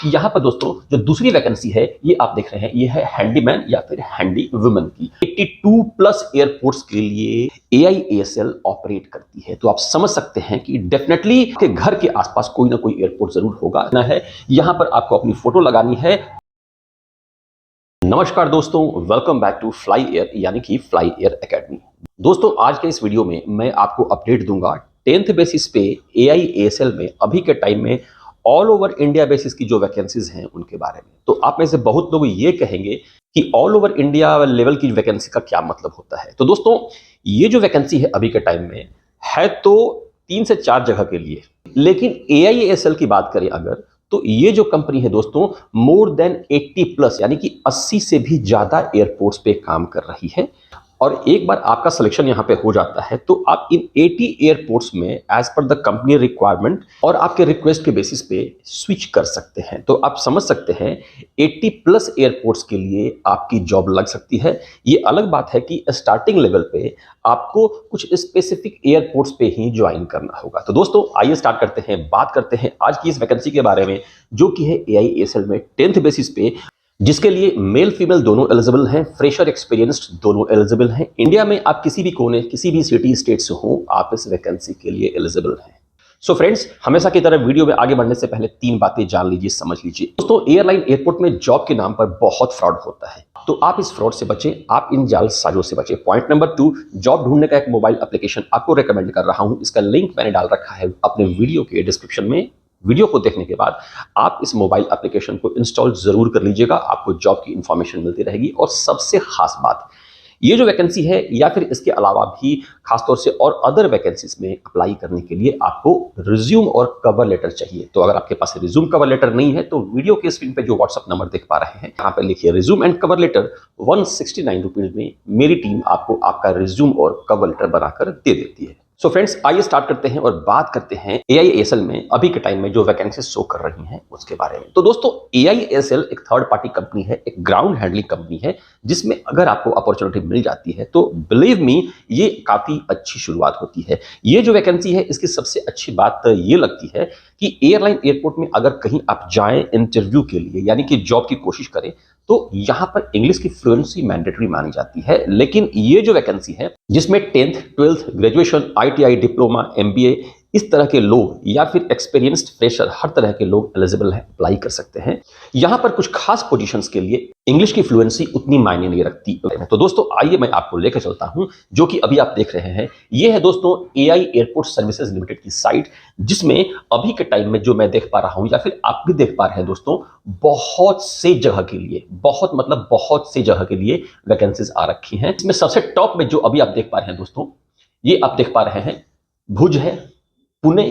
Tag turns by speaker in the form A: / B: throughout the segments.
A: यहाँ पर दोस्तों जो दूसरी वैकेंसी है ये आप देख रहे हैं, ये है हैंडीमैन या फिर हैंडी वुमन की। 82 प्लस एयरपोर्ट्स के लिए AIASL ऑपरेट करती है। तो आप समझ सकते हैं कि डेफिनेटली के घर के आसपास कोई ना कोई एयरपोर्ट जरूर होगा ना है। यहाँ पर आपको अपनी फोटो लगानी है। नमस्कार दोस्तों, welcome back to fly air यानी कि फ्लाई एयर एकेडमी। दोस्तों आज के इस वीडियो में मैं आपको अपडेट दूंगा 10th बेसिस पे AIASL में अभी के टाइम में ऑल ओवर इंडिया बेसिस की जो वैकेंसीज हैं उनके बारे में। तो आप में से बहुत लोग ये कहेंगे कि ऑल ओवर इंडिया लेवल की वैकेंसी का क्या मतलब होता है। तो दोस्तों ये जो वैकेंसी है अभी के टाइम में है तो 3 से 4 जगह के लिए, लेकिन AIASL की बात करें अगर तो ये जो कंपनी है दोस्तों मोर देन 80 प्लस यानी कि 80 से भी ज्यादा एयरपोर्ट्स पे काम कर रही है। और एक बार आपका सिलेक्शन यहाँ पे हो जाता है तो आप इन 80 एयरपोर्ट्स में as per the company requirement और आपके रिक्वेस्ट के बेसिस पे स्विच कर सकते हैं। तो आप समझ सकते हैं 80 प्लस एयरपोर्ट्स के लिए आपकी जॉब लग सकती है। ये अलग बात है कि स्टार्टिंग लेवल पे आपको कुछ स्पेसिफिक एयरपोर्ट्स पे ही ज्वाइन करना होगा। तो दोस्तों आइए स्टार्ट करते हैं, बात करते हैं आज की इस वैकेंसी के बारे में जो कि है AIASL में 10th बेसिस पे, जिसके लिए मेल फीमेल दोनों एलिजिबल हैं, फ्रेशर एक्सपीरियंस्ड दोनों एलिजिबल हैं। इंडिया में आप किसी भी कोने किसी भी सिटी स्टेट से हो आप इस वैकेंसी के लिए एलिजिबल हैं। सो फ्रेंड्स, हमेशा की तरह वीडियो में आगे बढ़ने से पहले 3 बातें जान लीजिए, समझ लीजिए। दोस्तों एयरलाइन एयरपोर्ट में जॉब के नाम पर बहुत फ्रॉड होता है, तो आप इस फ्रॉड से बचें, आप इन जालसाजों से बचें। पॉइंट नंबर 2, जॉब ढूंढने का एक मोबाइल एप्लीकेशन आपको रेकमेंड कर रहा हूं। इसका लिंक मैंने डाल रखा है अपने वीडियो के डिस्क्रिप्शन में। वीडियो को देखने के बाद आप इस मोबाइल एप्लीकेशन को इंस्टॉल जरूर कर लीजिएगा, आपको जॉब की इंफॉर्मेशन मिलती रहेगी। और सबसे खास बात, ये जो वैकेंसी है या फिर इसके अलावा भी खासतौर से और अदर वैकेंसीज में अप्लाई करने के लिए आपको रिज्यूम और कवर लेटर चाहिए। तो अगर आपके पास रिज्यूम कवर लेटर नहीं है तो वीडियो के स्क्रीन पे जो व्हाट्सएप नंबर देख पा रहे हैं यहाँ पे लिखिए resume and cover letter. 169 rupees में मेरी टीम आपको आपका रिज्यूम और कवर लेटर बनाकर दे देती है। सो फ्रेंड्स आइए स्टार्ट करते हैं और बात करते हैं AIASL में अभी के टाइम में जो वैकेंसी शो कर रही हैं उसके बारे में। तो दोस्तों AIASL एक थर्ड पार्टी कंपनी है, एक ग्राउंड हैंडलिंग कंपनी है, जिसमें अगर आपको अपॉर्चुनिटी मिल जाती है तो बिलीव मी ये काफी अच्छी शुरुआत होती है। ये जो वैकेंसी है इसकी सबसे अच्छी बात ये लगती है कि एयरलाइन एयरपोर्ट में अगर कहीं आप जाएं इंटरव्यू के लिए यानी कि जॉब की कोशिश करें तो यहां पर इंग्लिश की फ्लुएंसी मैंडेटरी मानी जाती है। लेकिन ये जो वैकेंसी है जिसमें 10th 12th graduation ITI diploma MBA इस तरह के लोग या फिर एक्सपीरियंस्ड फ्रेशर हर तरह के लोग एलिजिबल हैं, अप्लाई कर सकते हैं। यहां पर कुछ खास पोजीशंस के लिए इंग्लिश की फ्लुएंसी उतनी मायने नहीं रखती। तो दोस्तों आइए मैं आपको लेकर चलता हूं, जो कि अभी आप देख रहे हैं ये है दोस्तों AI एयरपोर्ट सर्विसेज लिमिटेड की साइट, जिसमें अभी के टाइम में जो मैं देख पा रहा हूं या फिर आप भी देख पा रहे हैं दोस्तों, बहुत से जगह के लिए बहुत से जगह के लिए वैकेंसीज आ रखी हैं। इसमें सबसे टॉप में जो अभी आप देख पा रहे हैं दोस्तों, ये आप देख पा रहे हैं भुज है, पुणे,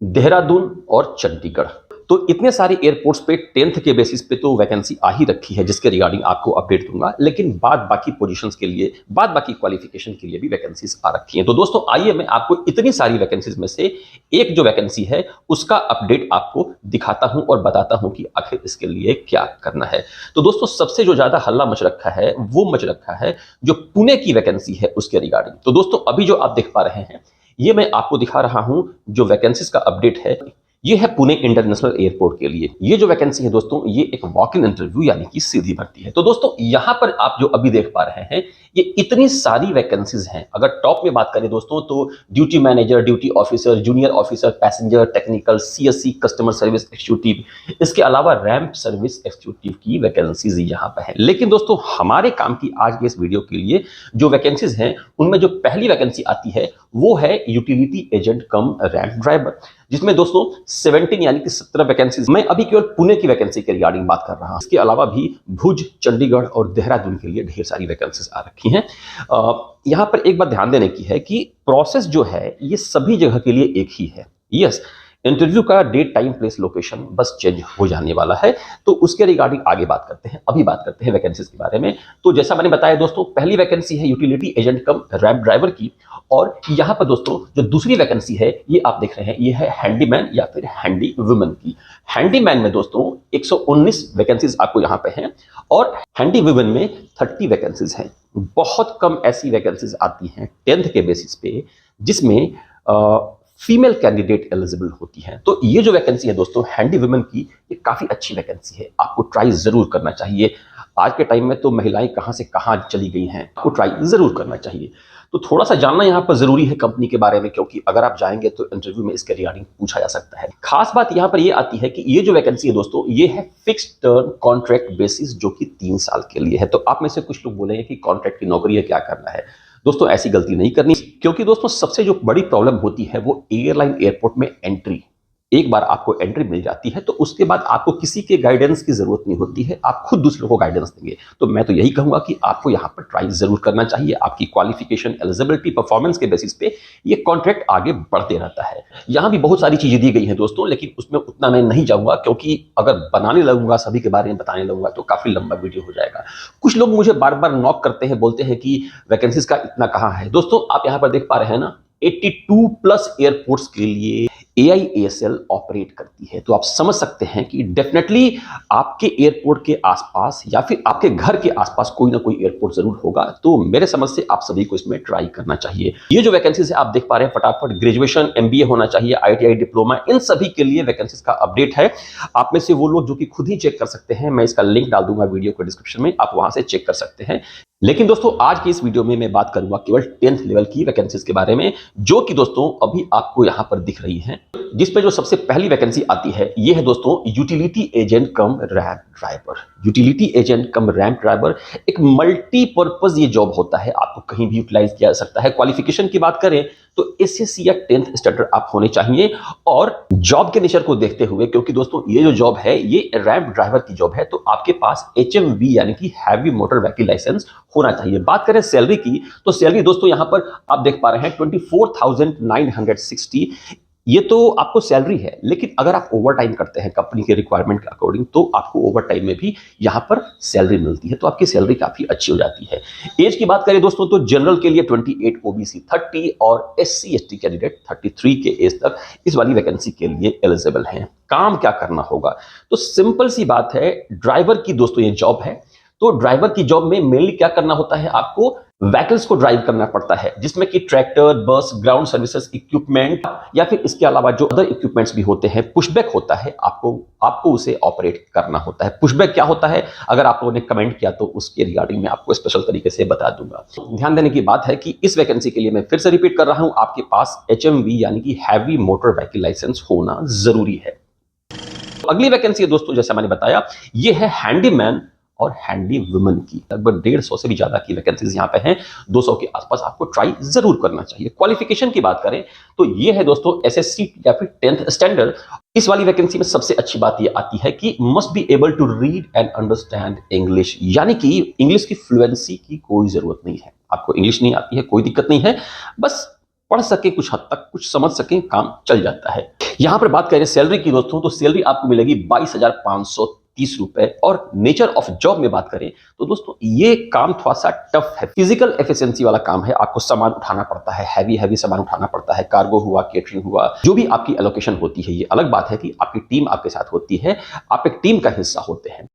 A: देहरादून और चंडीगढ़। तो इतने सारे एयरपोर्ट्स पे 10th के बेसिस पे तो वैकेंसी आ ही रखी है, जिसके रिगार्डिंग आपको अपडेट दूंगा। लेकिन बाद बाकी पोजीशंस के लिए, बाद बाकी क्वालिफिकेशन के लिए भी वैकेंसीज आ रखी हैं। तो दोस्तों आइए मैं आपको इतनी सारी वैकेंसीज में से एक जो वैकेंसी है उसका अपडेट आपको दिखाता हूं और बताता हूं कि आखिर इसके लिए क्या करना है। तो दोस्तों सबसे जो ज्यादा हल्ला मच रखा है वो मच रखा है जो पुणे की वैकेंसी है उसके रिगार्डिंग। तो दोस्तों अभी जो आप देख पा रहे हैं ये मैं आपको दिखा रहा हूं जो वैकेंसीज का अपडेट है, ये है पुणे इंटरनेशनल एयरपोर्ट के लिए। ये जो वैकेंसी है दोस्तों ये एक वॉक इन इंटरव्यू यानी कि सीधी भर्ती है। तो दोस्तों यहां पर आप जो अभी देख पा रहे हैं ये इतनी सारी वैकेंसीज हैं। अगर टॉप में बात करें दोस्तों तो duty manager, duty officer, junior officer, passenger, technical, CSC customer service executive, इसके अलावा रैंप सर्विस एक्जीक्यूटिव की वैकेंसीज यहाँ पे है। लेकिन दोस्तों हमारे काम की आज के इस वीडियो के लिए जो वैकेंसीज हैं उनमें जो पहली वैकेंसी आती है वो है यूटिलिटी एजेंट कम रैंप ड्राइवर, जिसमें दोस्तों 17 यानी कि 17 वैकेंसीज। मैं अभी केवल पुणे की वैकेंसी के रिगार्डिंग बात कर रहा हूं, इसके अलावा भी भुज, चंडीगढ़ और देहरादून के लिए ढेर सारी वैकेंसीज आ रखी हैं। यहां पर एक बात ध्यान देने की है कि प्रोसेस जो है ये सभी जगह के लिए एक ही है। यस, इंटरव्यू का डेट, टाइम, प्लेस, लोकेशन बस चेंज हो जाने वाला है। तो उसके रिगार्डिंग आगे बात करते हैं। अभी बात करते हैं वैकेंसीज के बारे में। तो जैसा मैंने बताया दोस्तों पहली वैकेंसी है यूटिलिटी एजेंट कम रैंप ड्राइवर की, और यहां पर दोस्तों जो दूसरी वैकेंसी है ये आप देख रहे हैं ये है हैंडीमैन या फिर हैंडी वुमन की। हैंडीमैन में दोस्तों 119 वैकेंसीज आपको यहां पे हैं और हैंडी वुमन में 30 वैकेंसीज हैं। बहुत कम ऐसी वैकेंसीज आती हैं 10th के बेसिस पे जिसमें फीमेल कैंडिडेट एलिजिबल होती हैं। तो ये जो वैकेंसी है दोस्तों हैंडी वुमेन की, ये काफी अच्छी वैकेंसी है, आपको ट्राई जरूर करना चाहिए। आज के टाइम में तो महिलाएं कहां से कहां चली गई हैं, आपको ट्राई जरूर करना चाहिए। तो थोड़ा सा जानना यहाँ पर जरूरी है कंपनी के बारे में, क्योंकि अगर आप जाएंगे तो इंटरव्यू में इसके रिगार्डिंग पूछा जा सकता है। खास बात यहाँ पर ये आती है कि ये जो वैकेंसी है दोस्तों, ये है फिक्स्ड टर्म कॉन्ट्रैक्ट बेसिस, जो कि 3 साल के लिए है। तो आप में से कुछ लोग बोलेंगे कि कॉन्ट्रैक्ट की नौकरी है, क्या करना है। दोस्तों ऐसी गलती नहीं करनी, क्योंकि दोस्तों सबसे जो बड़ी प्रॉब्लम होती है वो एयरलाइन एयरपोर्ट में एंट्री। एक बार आपको एंट्री मिल जाती है तो उसके बाद आपको किसी के गाइडेंस की जरूरत नहीं होती है, आप खुद दूसरों को गाइडेंस देंगे। तो मैं तो यही कहूंगा कि आपको यहाँ पर ट्राई जरूर करना चाहिए। आपकी क्वालिफिकेशन, एलिजिबिलिटी, परफॉर्मेंस के बेसिस पे ये कॉन्ट्रैक्ट आगे बढ़ते रहता है। यहाँ भी बहुत सारी चीजें दी गई हैं दोस्तों, लेकिन उसमें उतना मैं नहीं जाऊंगा, क्योंकि अगर बनाने लगूंगा, सभी के बारे में बताने लगूंगा तो काफी लंबा वीडियो हो जाएगा। कुछ लोग मुझे बार बार नॉक करते हैं, बोलते हैं कि वैकेंसीज का इतना कहाँ है। दोस्तों आप यहाँ पर देख पा रहे हैं ना, 82 प्लस एयरपोर्ट्स के लिए AIASL ऑपरेट करती है। तो आप समझ सकते हैं कि डेफिनेटली आपके एयरपोर्ट के आसपास या फिर आपके घर के आसपास कोई ना कोई एयरपोर्ट जरूर होगा। तो मेरे समझ से आप सभी को इसमें ट्राई करना चाहिए। ये जो वैकेंसीज है आप देख पा रहे हैं, फटाफट ग्रेजुएशन, MBA होना चाहिए, ITI डिप्लोमा, इन सभी के लिए वैकेंसीज का अपडेट है। आप में से वो लोग जो कि खुद ही चेक कर सकते हैं, मैं इसका लिंक डाल दूंगा वीडियो को डिस्क्रिप्शन में, आप वहां से चेक कर सकते हैं। लेकिन दोस्तों आज की इस वीडियो में मैं बात करूंगा केवल 10th लेवल की वैकेंसीज के बारे में, जो कि दोस्तों अभी आपको यहां पर दिख रही हैं। जिस पे जो सबसे पहली वैकेंसी आती है ये है दोस्तों यूटिलिटी एजेंट कम रैंप ड्राइवर। यूटिलिटी एजेंट कम रैंप ड्राइवर एक मल्टीपर्पज ये जॉब होता है, आपको कहीं भी यूटिलाइज किया जा सकता है। क्वालिफिकेशन की बात करें तो SSC या 10th स्टैंडर्ड आप होने चाहिए। और जॉब के नेचर को देखते हुए, क्योंकि दोस्तों ये जो जॉब है ये रैंप ड्राइवर की जॉब है, तो आपके पास HMV यानी कि हैवी मोटर व्हीकल लाइसेंस होना चाहिए। बात करें सैलरी की, तो सैलरी दोस्तों यहां पर आप देख पा रहे हैं 24,960। ये तो आपको सैलरी है, लेकिन अगर आप ओवर टाइम करते हैं कंपनी के रिक्वायरमेंट के अकॉर्डिंग, तो आपको ओवर टाइम में भी यहाँ पर सैलरी मिलती है, तो आपकी सैलरी काफी अच्छी हो जाती है। एज की बात करें दोस्तों तो जनरल के लिए 28, OBC 30 और SC/ST कैंडिडेट 33 के एज तक इस वाली वैकेंसी के लिए एलिजिबल हैं। काम क्या करना होगा, तो सिंपल सी बात है, ड्राइवर की दोस्तों ये जॉब है। तो ड्राइवर की जॉब में मेनली क्या करना होता है, आपको व्हीकल्स को ड्राइव करना पड़ता है, जिसमें कि ट्रैक्टर, बस, ग्राउंड सर्विसेज इक्विपमेंट या फिर इसके अलावा जो अदर इक्विपमेंट्स भी होते हैं। पुशबैक होता है, आपको उसे ऑपरेट करना होता है। पुशबैक क्या होता है, अगर आप लोगों ने कमेंट किया तो उसके रिगार्डिंग में आपको स्पेशल तरीके से बता दूंगा। ध्यान देने की बात है कि इस वैकेंसी के लिए मैं फिर से रिपीट कर रहा हूं, आपके पास HMV यानी कि हैवी मोटर व्हीकल लाइसेंस होना जरूरी है। अगली वैकेंसी है दोस्तों, जैसे मैंने बताया, ये है हैंडीमैन और हैंडी वुमेन की। लगभग 150 से भी ज्यादा की वैकेंसीज यहाँ पे हैं, 200 के आसपास आपको ट्राई जरूर करना चाहिए। क्वालिफिकेशन की बात करें तो ये है दोस्तों SSC या फिर 10th स्टैंडर्ड। इस वाली वैकेंसी में सबसे अच्छी बात ये आती है कि must be able to read and understand English, यानी कि इंग्लिश की फ्लुएंसी की कोई जरूरत नहीं है। आपको इंग्लिश नहीं आती है कोई दिक्कत नहीं है, बस पढ़ सके, कुछ हद तक कुछ समझ सके, काम चल जाता है। यहां पर बात करें सैलरी की दोस्तों, तो सैलरी आपको मिलेगी 22,530 रुपए। और नेचर ऑफ जॉब में बात करें तो दोस्तों ये काम थोड़ा सा टफ है, फिजिकल एफिशिएंसी वाला काम है। आपको सामान उठाना पड़ता है, हैवी सामान उठाना पड़ता है, कार्गो हुआ, केटरिंग हुआ, जो भी आपकी एलोकेशन होती है। ये अलग बात है कि आपकी टीम आपके साथ होती है, आप एक टीम का हिस्सा होते हैं।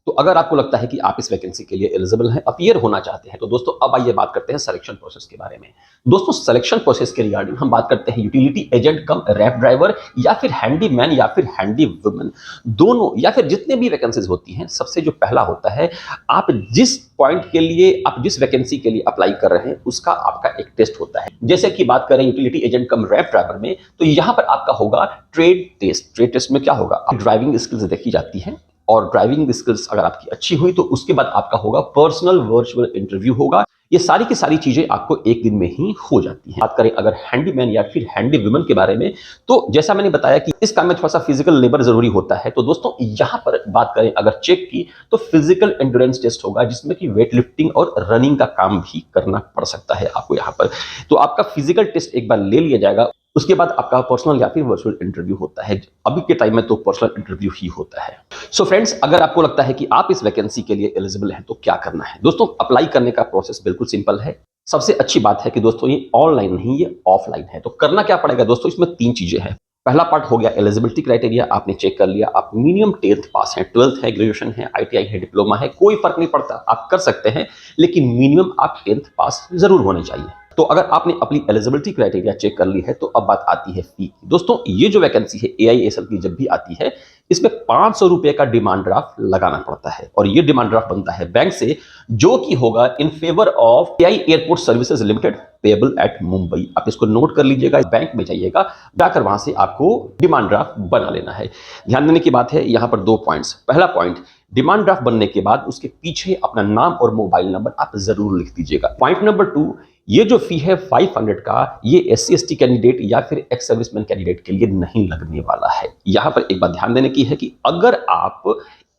A: तो अगर आपको लगता है कि आप इस वैकेंसी के लिए एलिजिबल हैं, अपीयर होना चाहते हैं, तो दोस्तों अब आइए बात करते हैं सिलेक्शन प्रोसेस के बारे में। दोस्तों सिलेक्शन प्रोसेस के रिगार्डिंग हम बात करते हैं utility agent cum ramp driver या फिर हैंडीमैन या फिर हैंडी वुमेन, दोनों या फिर जितने भी वैकेंसीज होती हैं। सबसे जो पहला होता है, आप जिस पॉइंट के लिए, आप जिस वैकेंसी के लिए अप्लाई कर रहे हैं, उसका आपका एक टेस्ट होता है। जैसे कि बात करें utility agent cum ramp driver में, तो यहां पर आपका होगा ट्रेड टेस्ट। ट्रेड टेस्ट में क्या होगा, ड्राइविंग स्किल्स देखी जाती है, और ड्राइविंग स्किल्स अगर आपकी अच्छी हुई तो उसके बाद आपका होगा पर्सनल वर्चुअल इंटरव्यू होगा। ये सारी की सारी चीजें आपको एक दिन में ही हो जाती हैं। बात करें अगर हैंडीमैन या फिर हैंडी वुमेन के बारे में, तो जैसा मैंने बताया कि इस काम में थोड़ा सा फिजिकल लेबर जरूरी होता है। तो दोस्तों यहां पर बात करें अगर चेक की, तो फिजिकल एंड्योरेंस टेस्ट होगा, जिसमें कि वेट लिफ्टिंग और रनिंग का काम भी करना पड़ सकता है आपको यहां पर। तो आपका फिजिकल टेस्ट एक बार ले लिया जाएगा, उसके बाद आपका पर्सनल या फिर वर्चुअल इंटरव्यू होता है। अभी के टाइम में तो पर्सनल इंटरव्यू ही होता है। सो फ्रेंड्स, अगर आपको लगता है कि आप इस वैकेंसी के लिए एलिजिबल हैं, तो क्या करना है दोस्तों। अप्लाई करने का प्रोसेस बिल्कुल सिंपल है। सबसे अच्छी बात है कि दोस्तों ये ऑनलाइन नहीं, ये ऑफलाइन है। तो करना क्या पड़ेगा दोस्तों, इसमें 3 चीजें हैं। पहला पार्ट हो गया एलिजिबिलिटी क्राइटेरिया, आपने चेक कर लिया, आप मिनिमम 10th पास हैं, 12th है, ग्रेजुएशन है, ITI है, डिप्लोमा है, कोई फर्क नहीं पड़ता, आप कर सकते हैं, लेकिन मिनिमम आप 10th पास जरूर होने चाहिए। तो अगर आपने अपनी एलिजिबिलिटी क्राइटेरिया चेक कर ली है तो अब बात आती है फी की। दोस्तों ये जो वैकेंसी है AISL की जब भी आती है, इसमें 500 रुपए का डिमांड ड्राफ्ट लगाना पड़ता है और ये डिमांड ड्राफ्ट बनता है बैंक से, जो कि होगा in favour of AI airport services limited payable eight Mumbai. आप इसको नोट कर लीजिएगा, बैंक में जाइएगा, जाकर वहां से आपको डिमांड ड्राफ्ट बना लेना है। ध्यान देने की बात है, यहां पर 2 पॉइंट्स। पहला पॉइंट, डिमांड ड्राफ्ट बनने के बाद उसके पीछे अपना नाम और मोबाइल नंबर आप जरूर लिख दीजिएगा। पॉइंट नंबर 2, ये जो फी है 500 का, ये SC/ST कैंडिडेट या फिर एक्स सर्विसमैन कैंडिडेट के लिए नहीं लगने वाला है। यहां पर एक बात ध्यान देने की है कि अगर आप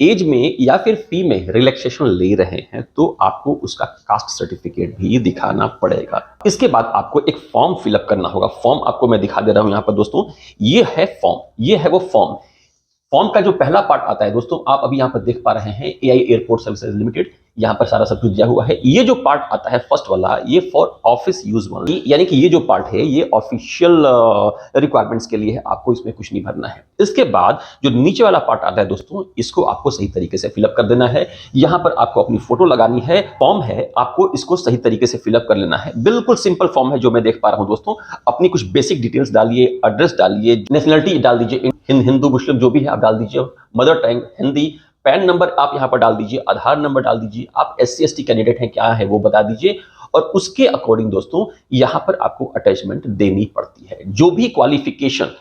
A: एज में या फिर फी में रिलैक्सेशन ले रहे हैं तो आपको उसका कास्ट सर्टिफिकेट भी दिखाना पड़ेगा। इसके बाद आपको एक फॉर्म फिलअप करना होगा। फॉर्म आपको मैं दिखा दे रहा हूं यहां पर दोस्तों, ये है फॉर्म, ये है वो फॉर्म। फॉर्म का जो पहला पार्ट आता है दोस्तों, आप अभी यहां पर देख पा रहे हैं AI एयरपोर्ट सर्विसेज लिमिटेड, यहां पर सारा सब कुछ दिया हुआ है। ये जो पार्ट आता है फर्स्ट वाला, ये फॉर ऑफिस यूज वाला, यानी कि ये जो पार्ट है ये ऑफिशियल रिक्वायरमेंट्स के लिए है, आपको इसमें कुछ नहीं भरना है। इसके बाद जो नीचे वाला पार्ट आता है दोस्तों, इसको आपको सही तरीके से फिलअप कर देना है। यहां पर आपको अपनी फोटो लगानी है, फॉर्म है, आपको इसको सही तरीके से फिलअप कर लेना है। बिल्कुल सिंपल फॉर्म है जो मैं देख पा रहा हूं दोस्तों। अपनी कुछ बेसिक डिटेल्स डालिए, एड्रेस डालिए, नेशनलिटी डाल दीजिए, हिंदू मुस्लिम जो भी है आप डाल दीजिए, mother tongue Hindi, pan number आप यहां पर डाल दीजिए, आधार नंबर डाल दीजिए, आप SC/ST कैंडिडेट हैं क्या है वो बता दीजिए, और उसके अकॉर्डिंग दोस्तों यहां पर आपको अटैचमेंट देनी पड़ती है। जो भी क्वालिफिकेशन,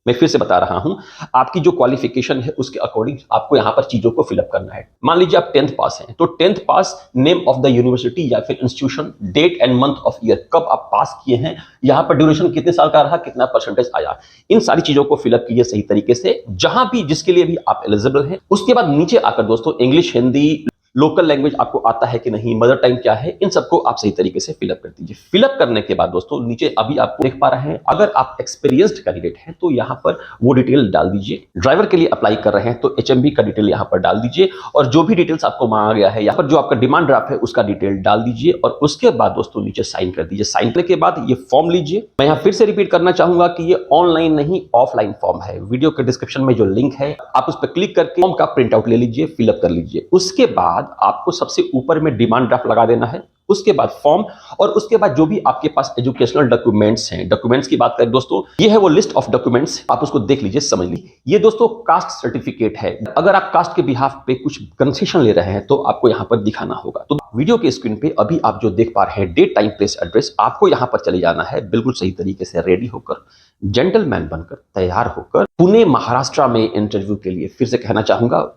A: मैं फिर से बता रहा हूं, आपकी जो क्वालिफिकेशन है उसके अकॉर्डिंग आपको यहां पर चीजों को फिलअप करना है। मान लीजिए आप 10th पास हैं, तो 10th pass, name of the university या फिर institution, date and month of year, कब आप पास किए हैं, यहां पर ड्यूरेशन कितने साल का रहा, कितना परसेंटेज आया, इन सारी चीजों को फिलअप कीजिए सही तरीके से, जहां भी जिसके लिए भी आप एलिजिबल हैं। उसके बाद नीचे आकर दोस्तों इंग्लिश, हिंदी, लोकल लैंग्वेज आपको आता है कि नहीं, मदर टंग क्या है, इन सबको आप सही तरीके से फिलअप कर दीजिए। फिलअप करने के बाद दोस्तों नीचे अभी आप देख पा रहे हैं, अगर आप एक्सपीरियंस्ड कैंडिडेट हैं तो यहां पर वो डिटेल डाल दीजिए। ड्राइवर के लिए अप्लाई कर रहे हैं तो HMB का डिटेल यहां पर डाल दीजिए, और जो भी डिटेल्स आपको मांगा गया है यहां पर जो आपका डिमांड ड्राफ्ट है उसका डिटेल डाल दीजिए, और उसके बाद दोस्तों नीचे साइन कर दीजिए। साइन करने के बाद ये फॉर्म लीजिए। मैं यहां फिर से रिपीट करना चाहूंगा कि ये ऑनलाइन नहीं ऑफलाइन फॉर्म है। वीडियो के डिस्क्रिप्शन में जो लिंक है आप उस पर क्लिक करके फॉर्म का प्रिंट आउट ले लीजिए, फिलअप कर लीजिए। उसके बाद आपको सबसे ऊपर में डिमांड ड्राफ्ट लगा देना है, उसके बाद फॉर्म, और उसके बाद जो भी आपके पास एजुकेशनल डॉक्यूमेंट्स हैं। डॉक्यूमेंट्स की बात करें दोस्तों, ये है वो लिस्ट ऑफ डॉक्यूमेंट्स, आप उसको देख लीजिए, समझ लीजिए। ये दोस्तों कास्ट सर्टिफिकेट है। अगर आप कास्ट के बिहाफ पे कुछ कंसेशन ले रहे हैं तो आपको यहां पर दिखाना होगा। तो वीडियो के स्क्रीन पे अभी आप जो देख पा रहे हैं, डेट, टाइम, प्लेस, एड्रेस, आपको यहां पर चले जाना है बिल्कुल सही तरीके से रेडी होकर, जेंटलमैन बनकर, तैयार होकर, पुणे महाराष्ट्र में इंटरव्यू के लिए। फिर से कहना चाहूंगा,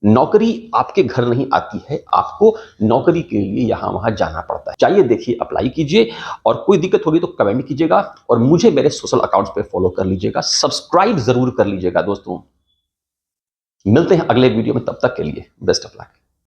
A: नौकरी आपके घर नहीं आती है, आपको नौकरी के लिए यहां वहां जाना पड़ता है। चाहिए देखिए, अप्लाई कीजिए, और कोई दिक्कत होगी तो कमेंट कीजिएगा, और मुझे मेरे सोशल अकाउंट्स पे फॉलो कर लीजिएगा, सब्सक्राइब जरूर कर लीजिएगा दोस्तों। मिलते हैं अगले वीडियो में, तब तक के लिए बेस्ट ऑफ लक।